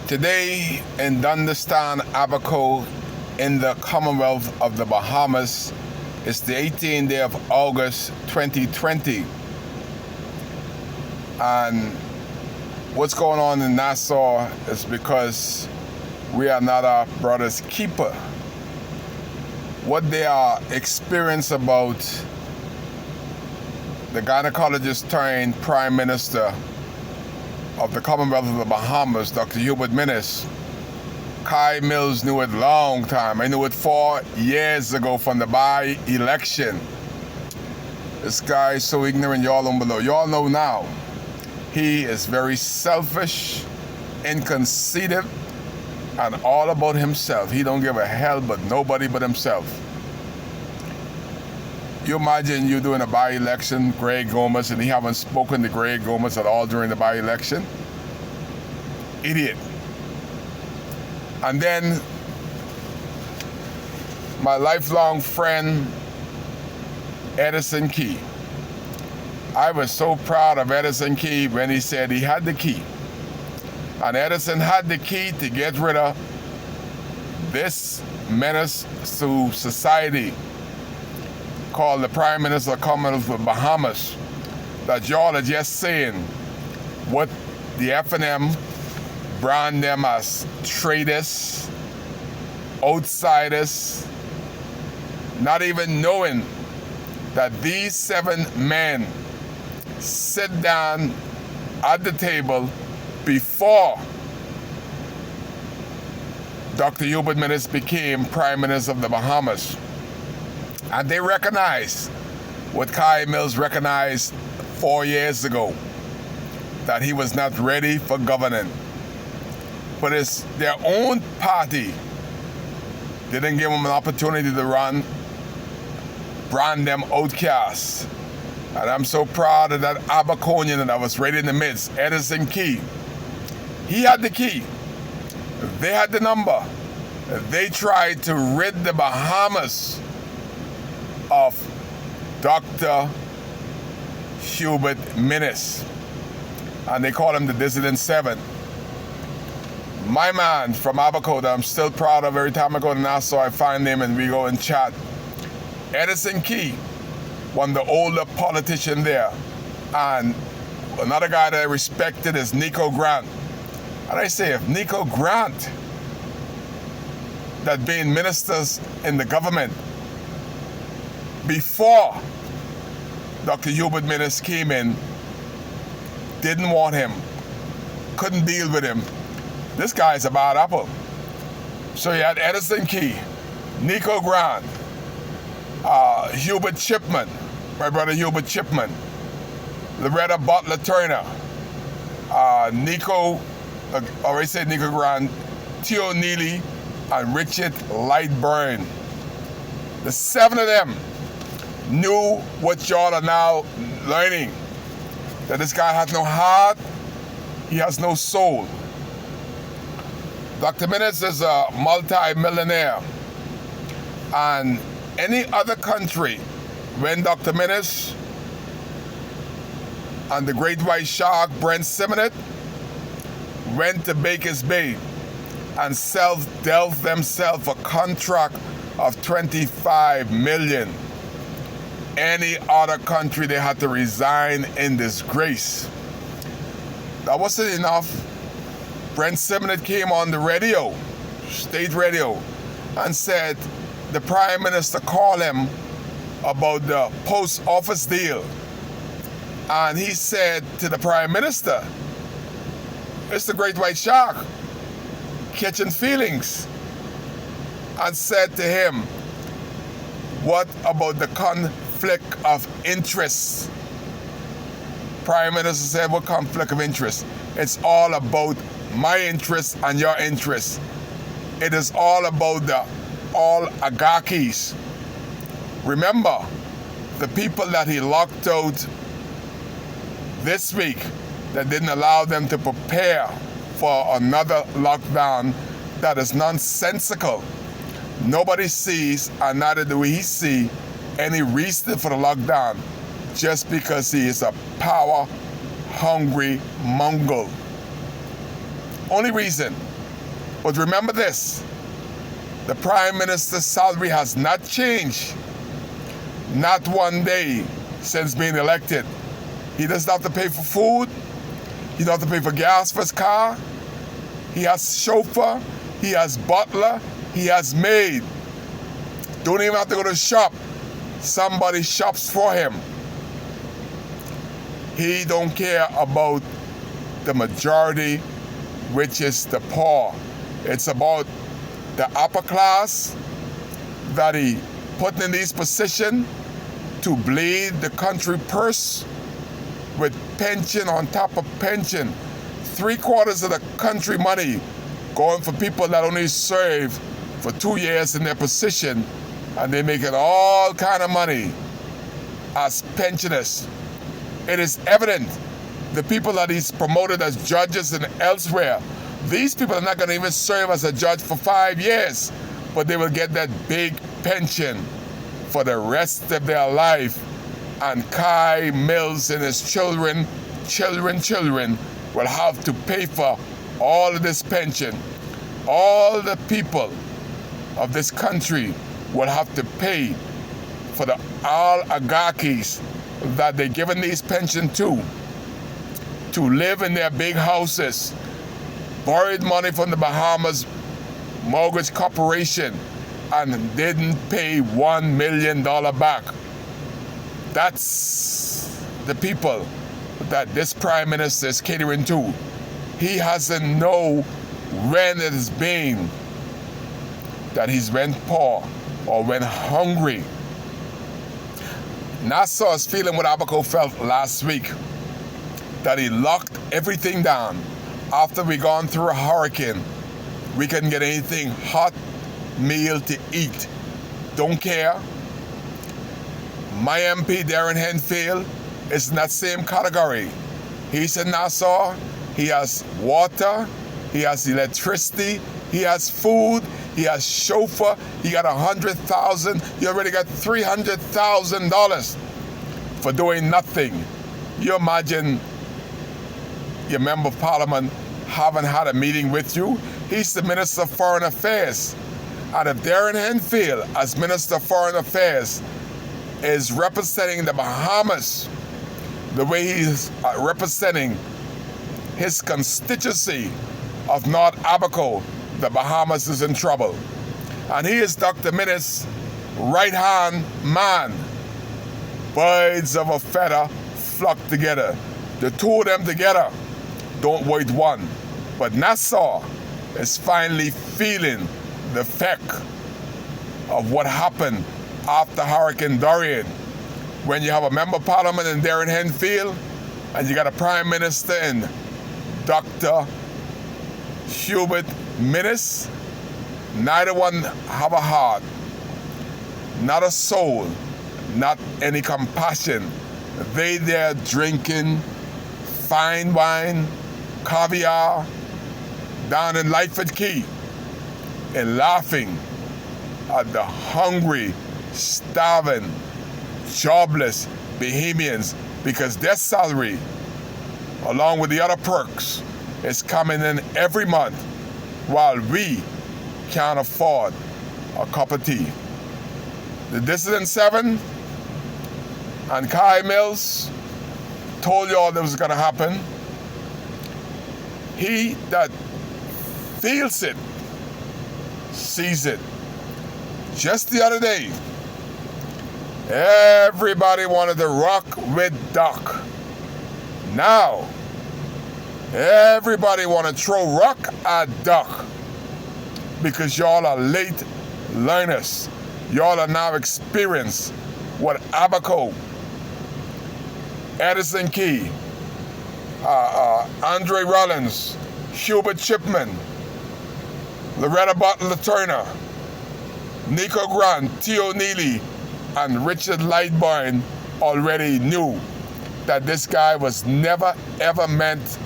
Today in Dundastan, Abaco, in the Commonwealth of the Bahamas, it's the 18th day of August 2020. And what's going on in Nassau is because we are not our brother's keeper. What they are experiencing about the gynecologist turned Prime Minister of the Commonwealth of the Bahamas, Dr. Hubert Minnis. Kai Mills knew it long time. I knew it 4 years ago from the by-election. This guy is so ignorant, y'all don't below. Y'all know now. He is very selfish, inconceited, and all about himself. He don't give a hell but nobody but himself. You imagine you doing a by-election, Greg Gomez, and he haven't spoken to Greg Gomez at all during the by-election? Idiot. And then my lifelong friend, Edison Key. I was so proud of Edison Key when he said he had the key. And Edison had the key to get rid of this menace to society called the Prime Minister of the Commonwealth of the Bahamas, that y'all are just saying what the F&M brand them as traitors, outsiders, not even knowing that these 7 men sit down at the table before Dr. Hubert Minnis became Prime Minister of the Bahamas. And they recognize what Kai Mills recognized 4 years ago, that he was not ready for governing. But it's their own party didn't give him an opportunity to run, brand them outcasts. And I'm so proud of that Abaconian that was right in the midst, Edison Key. He had the key. They had the number. They tried to rid the Bahamas of Dr. Hubert Minnis. And they call him the Dissident 7. My man from Abaco that I'm still proud of, every time I go to Nassau I find him and we go and chat. Edison Key, one of the older politicians there. And another guy that I respected is Nico Grant. And I say, if Nico Grant, that being ministers in the government, before Dr. Hubert Minnis came in, didn't want him, couldn't deal with him, this guy's a bad apple. So you had Edison Key, Nico Grant, Hubert Chipman, my brother Hubert Chipman, Loretta Butler Turner, Nico Grant, Theo Neely, and Richard Lightburn. The 7 of them knew what y'all are now learning, that this guy has no heart, he has no soul. Dr. Minnis is a multi-millionaire, and any other country, when Dr. Minnis and the great white shark Brent Simonet went to Baker's Bay and self-dealt themselves a contract of $25 million, any other country they had to resign in disgrace. That wasn't enough. Brent Simonet came on the radio, state radio, and said the Prime Minister called him about the post office deal. And he said to the Prime Minister, it's the great white shark catching feelings, and said to him, what about the conflict of interest? Prime Minister said, what conflict of interest? It's all about my interest and your interest. It is all about the oligarchies. Remember, the people that he locked out this week, that didn't allow them to prepare for another lockdown that is nonsensical. Nobody sees, and neither do we see, any reason for the lockdown, just because he is a power-hungry Mongol. Only reason. But remember this, the Prime Minister's salary has not changed, not one day since being elected. He doesn't have to pay for food, he doesn't have to pay for gas for his car, he has chauffeur, he has butler, he has maid. Don't even have to go to shop. Somebody shops for him. He don't care about the majority, which is the poor. It's about the upper class that he put in these positions to bleed the country purse with pension on top of pension. 3/4 of the country money going for people that only serve for 2 years in their position, and they making all kind of money as pensioners. It is evident the people that he's promoted as judges and elsewhere, these people are not going to even serve as a judge for 5 years, but they will get that big pension for the rest of their life. And Kai Mills and his children will have to pay for all of this pension. All the people of this country will have to pay for the oligarchies that they're giving these pensions to live in their big houses, borrowed money from the Bahamas Mortgage Corporation, and didn't pay $1 million back. That's the people that this Prime Minister is catering to. He hasn't know when it has been that he's went poor or went hungry. Nassau is feeling what Abaco felt last week, that he locked everything down. After we gone through a hurricane, we couldn't get anything hot meal to eat. Don't care. My MP, Darren Henfield, is in that same category. He's in Nassau. He has water, he has electricity, he has food, he has chauffeur, he got $100,000, he already got $300,000 for doing nothing. You imagine your member of parliament haven't had a meeting with you? He's the Minister of Foreign Affairs. And if Darren Henfield, as Minister of Foreign Affairs, is representing the Bahamas the way he's representing his constituency of North Abaco, the Bahamas is in trouble. And he is Dr. Minnis' right-hand man. Birds of a feather flock together. The two of them together don't worth one. But Nassau is finally feeling the effect of what happened after Hurricane Dorian. When you have a member of parliament in Darren Henfield, and you got a Prime Minister in Dr. Hubert Minnis, neither one have a heart, not a soul, not any compassion. They there drinking fine wine, caviar, down in Lightfoot Key, and laughing at the hungry, starving, jobless Bahamians, because their salary, along with the other perks, is coming in every month while we can't afford a cup of tea. The Dissident 7 and Kai Mills told you all that was going to happen. He that feels it, sees it. Just the other day, everybody wanted to rock with Doc. Now, everybody want to throw rock at Doc because y'all are late learners. Y'all are now experienced what Abaco, Edison Key, Andre Rollins, Hubert Chipman, Loretta Butler Turner, Nico Grant, Theo Neely, and Richard Lightbourne already knew that this guy was never ever meant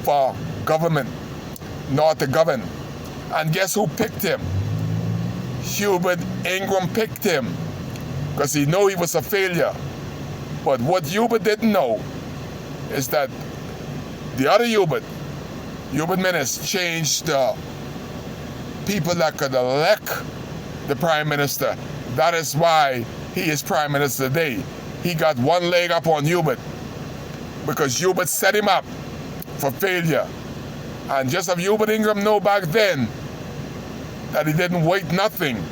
for government, nor to govern. And guess who picked him? Hubert Ingram picked him because he knew he was a failure. But what Hubert didn't know is that the other Hubert Minnis, changed the people that could elect the prime minister. That is why he is prime minister today. He got one leg up on Hubert because Hubert set him up for failure. And just as Hubert Ingram know back then that he didn't wait nothing,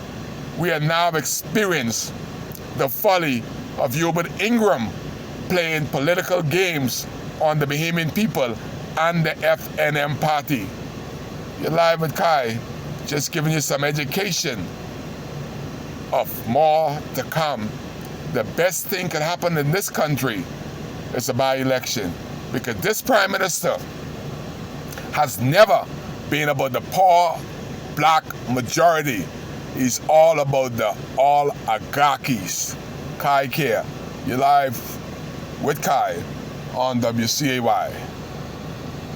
we have now experienced the folly of Hubert Ingram playing political games on the Bahamian people and the FNM party. You're live with Kai, just giving you some education of more to come. The best thing can happen in this country is a by-election, because this prime minister has never been about the poor black majority. He's all about the oligarchies. Kai Care, you're live with Kai on WCAY.